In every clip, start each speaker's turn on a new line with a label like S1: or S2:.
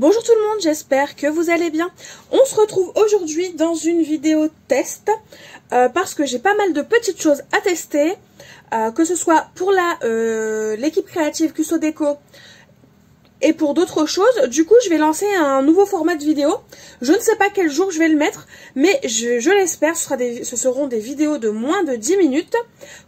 S1: Bonjour tout le monde, j'espère que vous allez bien. On se retrouve aujourd'hui dans une vidéo test parce que j'ai pas mal de petites choses à tester, que ce soit pour l'équipe créative Cusso Déco et pour d'autres choses. Du coup, je vais lancer un nouveau format de vidéo. Je ne sais pas quel jour je vais le mettre, mais je l'espère, ce seront des vidéos de moins de 10 minutes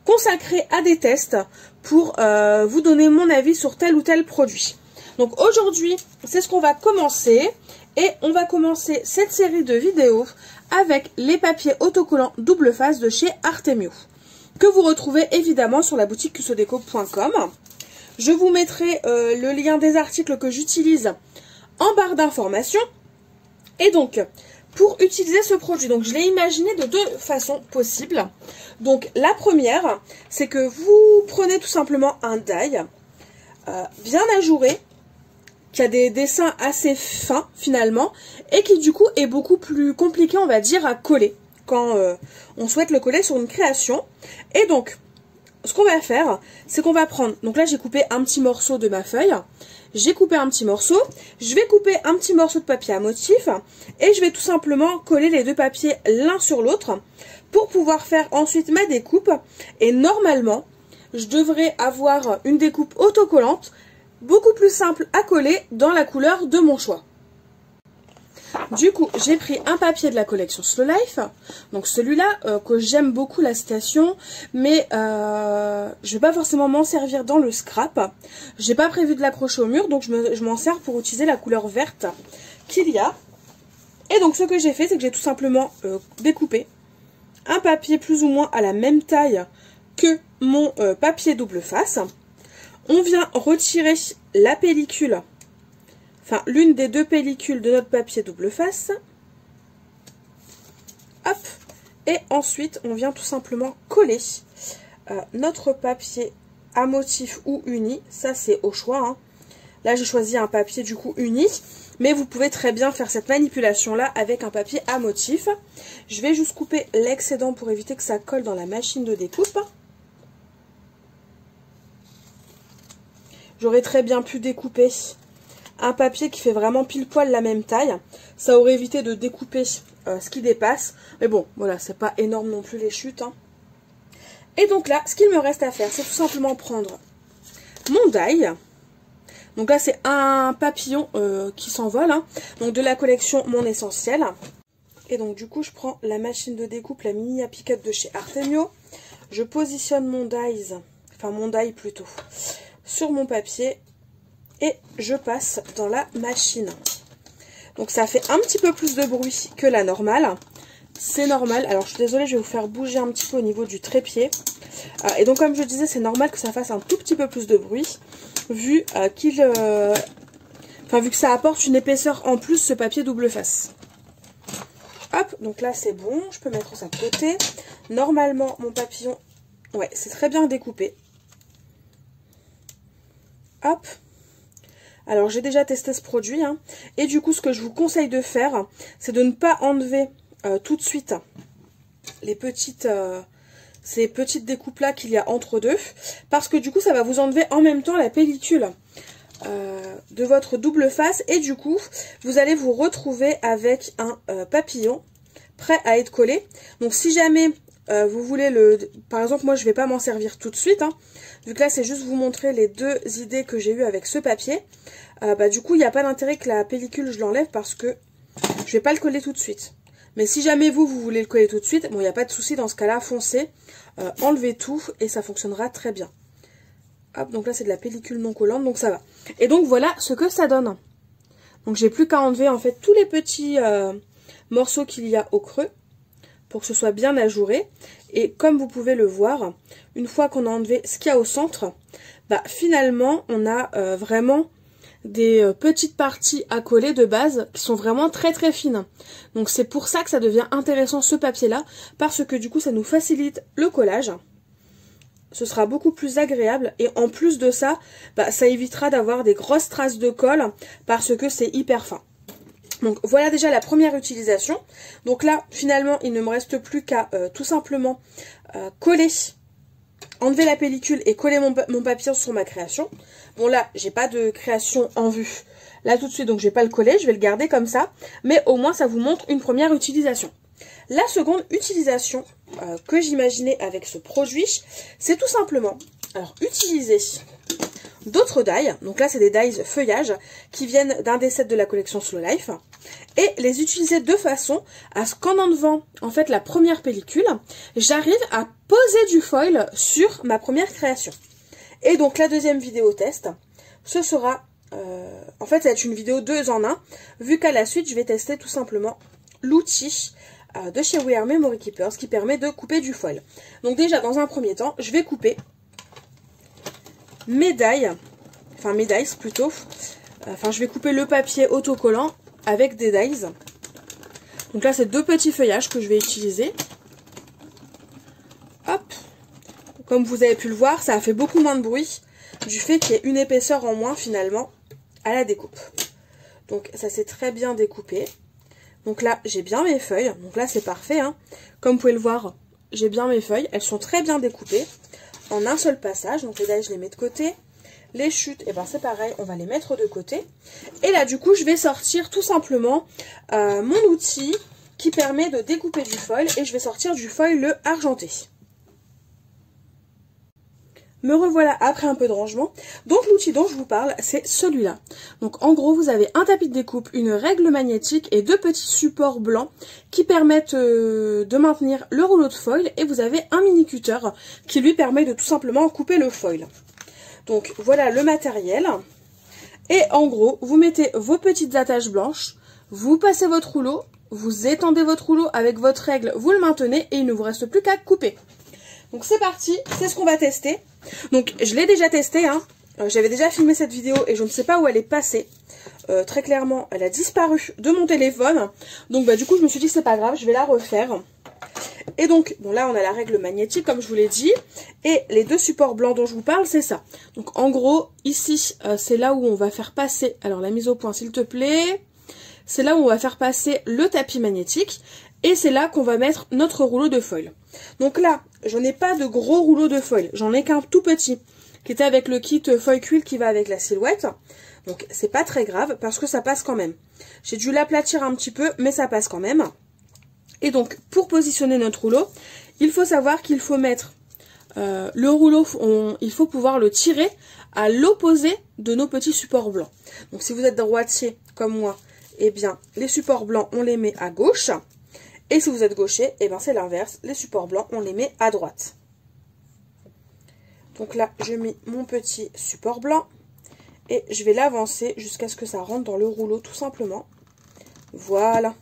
S1: consacrées à des tests pour vous donner mon avis sur tel ou tel produit. Donc aujourd'hui, c'est ce qu'on va commencer et on va commencer cette série de vidéos avec les papiers autocollants double face de chez Artemio que vous retrouvez évidemment sur la boutique cussodeco.com. Je vous mettrai le lien des articles que j'utilise en barre d'informations. Et donc, pour utiliser ce produit, donc je l'ai imaginé de deux façons possibles. Donc la première, c'est que vous prenez tout simplement un die bien ajouré, qui a des dessins assez fins finalement, et qui du coup est beaucoup plus compliqué, on va dire, à coller quand on souhaite le coller sur une création. Et donc, ce qu'on va faire, c'est qu'on va prendre, donc là j'ai coupé un petit morceau de ma feuille, j'ai coupé un petit morceau, je vais couper un petit morceau de papier à motif, et je vais tout simplement coller les deux papiers l'un sur l'autre, pour pouvoir faire ensuite ma découpe, et normalement, je devrais avoir une découpe autocollante, beaucoup plus simple à coller dans la couleur de mon choix. Du coup, j'ai pris un papier de la collection Slow Life, donc celui-là que j'aime beaucoup la citation, mais je vais pas forcément m'en servir dans le scrap. J'ai pas prévu de l'accrocher au mur, donc je m'en sers pour utiliser la couleur verte qu'il y a. Et donc ce que j'ai fait, c'est que j'ai tout simplement découpé un papier plus ou moins à la même taille que mon papier double face. On vient retirer la pellicule, enfin l'une des deux pellicules de notre papier double face. Hop. Et ensuite, on vient tout simplement coller notre papier à motif ou uni. Ça, c'est au choix, hein. Là, j'ai choisi un papier du coup uni. Mais vous pouvez très bien faire cette manipulation-là avec un papier à motif. Je vais juste couper l'excédent pour éviter que ça colle dans la machine de découpe. J'aurais très bien pu découper un papier qui fait vraiment pile poil la même taille. Ça aurait évité de découper ce qui dépasse. Mais bon, voilà, c'est pas énorme non plus les chutes, hein. Et donc là, ce qu'il me reste à faire, c'est tout simplement prendre mon die. Donc là, c'est un papillon qui s'envole, hein. Donc de la collection Mon Essentiel. Et donc du coup, je prends la machine de découpe, la mini à piquette de chez Artemio. Je positionne mon die plutôt, sur mon papier et je passe dans la machine. Donc ça fait un petit peu plus de bruit que la normale. C'est normal. Alors je suis désolée, je vais vous faire bouger un petit peu au niveau du trépied. Et donc comme je disais, c'est normal que ça fasse un tout petit peu plus de bruit vu vu que ça apporte une épaisseur en plus ce papier double face. Hop, donc là c'est bon, je peux mettre ça de côté. Normalement mon papillon, ouais, c'est très bien découpé. Hop. Alors j'ai déjà testé ce produit, hein, et du coup ce que je vous conseille de faire, c'est de ne pas enlever tout de suite ces petites découpes là qu'il y a entre deux, parce que du coup ça va vous enlever en même temps la pellicule de votre double face, et du coup vous allez vous retrouver avec un papillon prêt à être collé. Donc si jamais vous voulez par exemple, moi je vais pas m'en servir tout de suite, hein, vu que là c'est juste vous montrer les deux idées que j'ai eues avec ce papier. Du coup il n'y a pas d'intérêt que la pellicule je l'enlève parce que je vais pas le coller tout de suite. Mais si jamais vous voulez le coller tout de suite, bon il n'y a pas de souci, dans ce cas là foncez, enlevez tout et ça fonctionnera très bien. Hop, donc là c'est de la pellicule non collante, donc ça va. Et donc voilà ce que ça donne. Donc j'ai plus qu'à enlever en fait tous les petits morceaux qu'il y a au creux, pour que ce soit bien ajouré. Et comme vous pouvez le voir, une fois qu'on a enlevé ce qu'il y a au centre, finalement on a vraiment des petites parties à coller de base qui sont vraiment très très fines. Donc c'est pour ça que ça devient intéressant ce papier là, parce que du coup ça nous facilite le collage. Ce sera beaucoup plus agréable et en plus de ça, ça évitera d'avoir des grosses traces de colle parce que c'est hyper fin. Donc voilà déjà la première utilisation. Donc là finalement il ne me reste plus qu'à tout simplement coller, enlever la pellicule et coller mon papier sur ma création. Bon là j'ai pas de création en vue. là tout de suite, donc je vais pas le coller, je vais le garder comme ça, mais au moins ça vous montre une première utilisation. La seconde utilisation que j'imaginais avec ce produit, c'est tout simplement, alors utiliser d'autres dies, donc là c'est des dies feuillage qui viennent d'un des sets de la collection Slow Life, et les utiliser de façon à ce qu'en enlevant en fait la première pellicule, j'arrive à poser du foil sur ma première création. Et donc la deuxième vidéo test, ce sera, en fait ça va être une vidéo 2 en 1, vu qu'à la suite je vais tester tout simplement l'outil de chez We Are Memory Keepers qui permet de couper du foil. Donc déjà dans un premier temps, je vais couper mes dies, enfin mes dies plutôt, je vais couper le papier autocollant avec des dies. Donc là c'est 2 petits feuillages que je vais utiliser. Hop, comme vous avez pu le voir, ça a fait beaucoup moins de bruit du fait qu'il y ait une épaisseur en moins finalement à la découpe. Donc ça s'est très bien découpé. Donc là j'ai bien mes feuilles, donc là c'est parfait, hein. Comme vous pouvez le voir, j'ai bien mes feuilles, elles sont très bien découpées en un seul passage. Donc les dies je les mets de côté. Les chutes, et ben c'est pareil, on va les mettre de côté. Et là du coup je vais sortir tout simplement mon outil qui permet de découper du foil, et je vais sortir du foil le argenté. Me revoilà après un peu de rangement. Donc l'outil dont je vous parle, c'est celui-là. Donc en gros, vous avez un tapis de découpe, une règle magnétique et 2 petits supports blancs qui permettent de maintenir le rouleau de foil. Et vous avez un mini cutter qui lui permet de tout simplement couper le foil. Donc voilà le matériel. Et en gros, vous mettez vos petites attaches blanches, vous passez votre rouleau, vous étendez votre rouleau avec votre règle, vous le maintenez et il ne vous reste plus qu'à couper. Donc c'est parti, c'est ce qu'on va tester. Donc je l'ai déjà testé, hein. J'avais déjà filmé cette vidéo et je ne sais pas où elle est passée. Très clairement, elle a disparu de mon téléphone. Donc bah, du coup je me suis dit c'est pas grave, je vais la refaire. Et donc, bon là on a la règle magnétique comme je vous l'ai dit. Et les 2 supports blancs dont je vous parle, c'est ça. Donc en gros, ici, c'est là où on va faire passer, alors la mise au point s'il te plaît. C'est là où on va faire passer le tapis magnétique. Et c'est là qu'on va mettre notre rouleau de foil. Donc là, je n'ai pas de gros rouleau de foil. J'en ai qu'un tout petit, qui était avec le kit foil quill qui va avec la silhouette. Donc c'est pas très grave parce que ça passe quand même. J'ai dû l'aplatir un petit peu, mais ça passe quand même. Et donc, pour positionner notre rouleau, il faut savoir qu'il faut mettre le rouleau, il faut pouvoir le tirer à l'opposé de nos petits supports blancs. Donc si vous êtes droitier comme moi, eh bien les supports blancs, on les met à gauche. Et si vous êtes gaucher, eh bien c'est l'inverse, les supports blancs, on les met à droite. Donc là, je mets mon petit support blanc et je vais l'avancer jusqu'à ce que ça rentre dans le rouleau tout simplement. Voilà.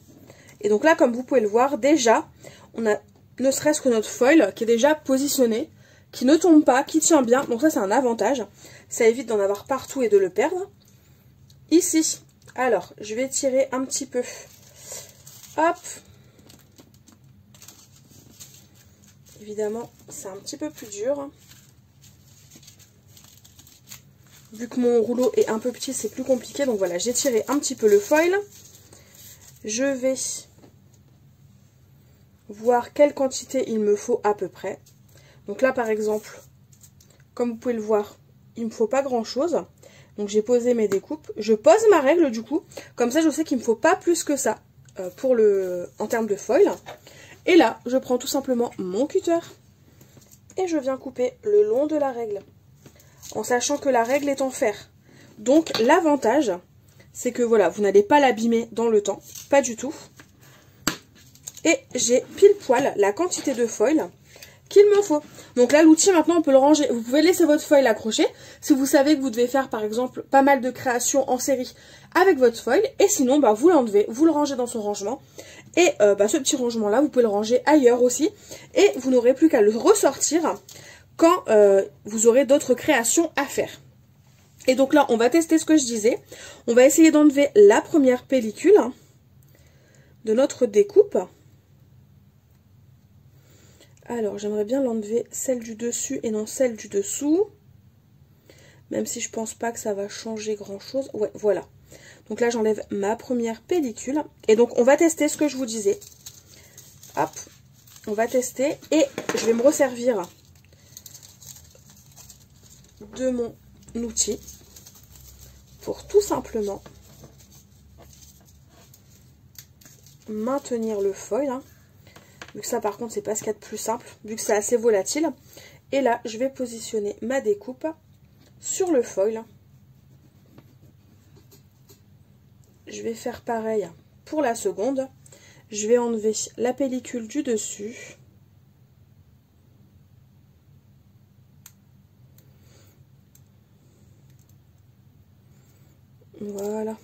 S1: Et donc là, comme vous pouvez le voir, déjà, on a ne serait-ce que notre foil qui est déjà positionné, qui ne tombe pas, qui tient bien. Donc ça, c'est un avantage. Ça évite d'en avoir partout et de le perdre. Ici, alors, je vais tirer un petit peu. Hop. Évidemment, c'est un petit peu plus dur. Vu que mon rouleau est un peu petit, c'est plus compliqué. Donc voilà, j'ai tiré un petit peu le foil. Je vais voir quelle quantité il me faut à peu près. Donc là, par exemple, comme vous pouvez le voir, il ne me faut pas grand-chose. Donc j'ai posé mes découpes. Je pose ma règle du coup. Comme ça, je sais qu'il ne me faut pas plus que ça en termes de foil. Et là, je prends tout simplement mon cutter et je viens couper le long de la règle, en sachant que la règle est en fer. Donc l'avantage, c'est que voilà, vous n'allez pas l'abîmer dans le temps, pas du tout. Et j'ai pile poil la quantité de foil qu'il me faut. Donc là, l'outil, maintenant, on peut le ranger. Vous pouvez laisser votre foil accroché si vous savez que vous devez faire, par exemple, pas mal de créations en série avec votre foil. Et sinon, bah, vous l'enlevez, vous le rangez dans son rangement. Et ce petit rangement-là, vous pouvez le ranger ailleurs aussi. Et vous n'aurez plus qu'à le ressortir quand vous aurez d'autres créations à faire. Et donc là, on va tester ce que je disais. On va essayer d'enlever la première pellicule de notre découpe. Alors, j'aimerais bien l'enlever celle du dessus et non celle du dessous. Même si je pense pas que ça va changer grand-chose. Ouais, voilà. Donc là, j'enlève ma première pellicule. Et donc, on va tester ce que je vous disais. Hop, on va tester. Et je vais me resservir de mon outil pour tout simplement maintenir le foil, hein. Vu que ça par contre c'est pas ce qu'il y a de plus simple, vu que c'est assez volatile. Et là je vais positionner ma découpe sur le foil. Je vais faire pareil pour la seconde. Je vais enlever la pellicule du dessus. Voilà.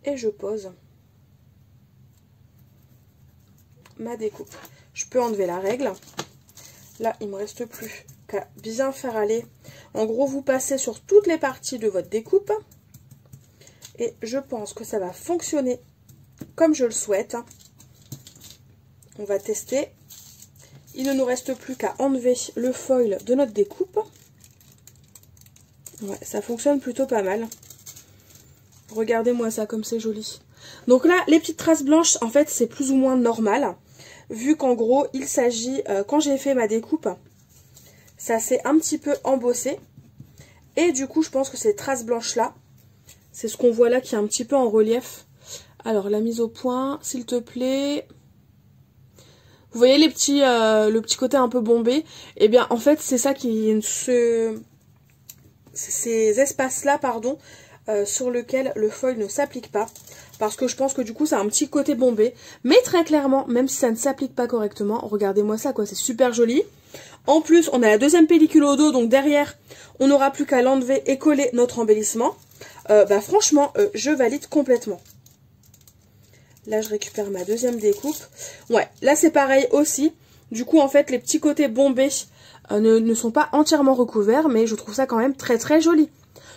S1: Et je pose ma découpe. Je peux enlever la règle. Là, il ne me reste plus qu'à bien faire aller. En gros, vous passez sur toutes les parties de votre découpe. Et je pense que ça va fonctionner comme je le souhaite. On va tester. Il ne nous reste plus qu'à enlever le foil de notre découpe. Ouais, ça fonctionne plutôt pas mal. Regardez-moi ça comme c'est joli. Donc là, les petites traces blanches, en fait, c'est plus ou moins normal. Vu qu'en gros, il s'agit, quand j'ai fait ma découpe, ça s'est un petit peu embossé. Et du coup, je pense que ces traces blanches-là, c'est ce qu'on voit là qui est un petit peu en relief. Alors, la mise au point, s'il te plaît. Vous voyez les petits, le petit côté un peu bombé? Eh bien, en fait, c'est ça qui... ces espaces-là, pardon, sur lequel le foil ne s'applique pas. Parce que je pense que du coup, ça a un petit côté bombé. Mais très clairement, même si ça ne s'applique pas correctement, regardez-moi ça, quoi. C'est super joli. En plus, on a la deuxième pellicule au dos, donc derrière, on n'aura plus qu'à l'enlever et coller notre embellissement. Bah franchement, je valide complètement. Là, je récupère ma deuxième découpe. Ouais, là, c'est pareil aussi. Du coup, en fait, les petits côtés bombés ne sont pas entièrement recouverts, mais je trouve ça quand même très très joli.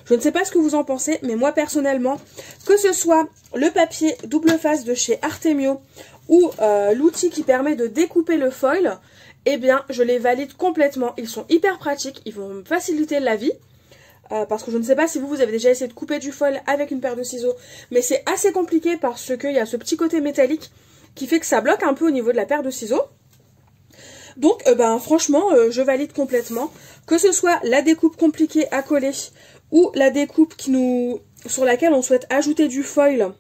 S1: Je ne sais pas ce que vous en pensez, mais moi, personnellement, que ce soit le papier double face de chez Artemio ou l'outil qui permet de découper le foil, eh bien, je les valide complètement. Ils sont hyper pratiques, ils vont me faciliter la vie. Parce que je ne sais pas si vous avez déjà essayé de couper du foil avec une paire de ciseaux, mais c'est assez compliqué parce qu'il y a ce petit côté métallique qui fait que ça bloque un peu au niveau de la paire de ciseaux. Donc franchement, je valide complètement. Que ce soit la découpe compliquée à coller ou la découpe sur laquelle on souhaite ajouter du foil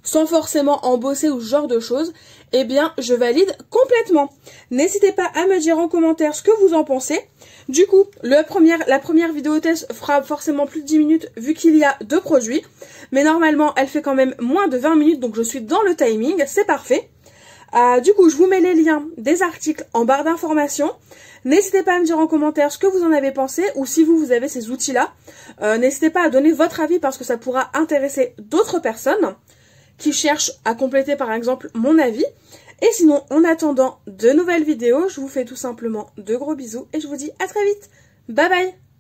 S1: sans forcément embosser ou ce genre de choses, eh bien je valide complètement. N'hésitez pas à me dire en commentaire ce que vous en pensez. Du coup, la première vidéo test fera forcément plus de 10 minutes vu qu'il y a 2 produits. Mais normalement, elle fait quand même moins de 20 minutes, donc je suis dans le timing, c'est parfait. Du coup, je vous mets les liens des articles en barre d'informations. N'hésitez pas à me dire en commentaire ce que vous en avez pensé ou si vous avez ces outils-là. N'hésitez pas à donner votre avis parce que ça pourra intéresser d'autres personnes qui cherchent à compléter par exemple mon avis. Et sinon, en attendant de nouvelles vidéos, je vous fais tout simplement de gros bisous et je vous dis à très vite. Bye bye!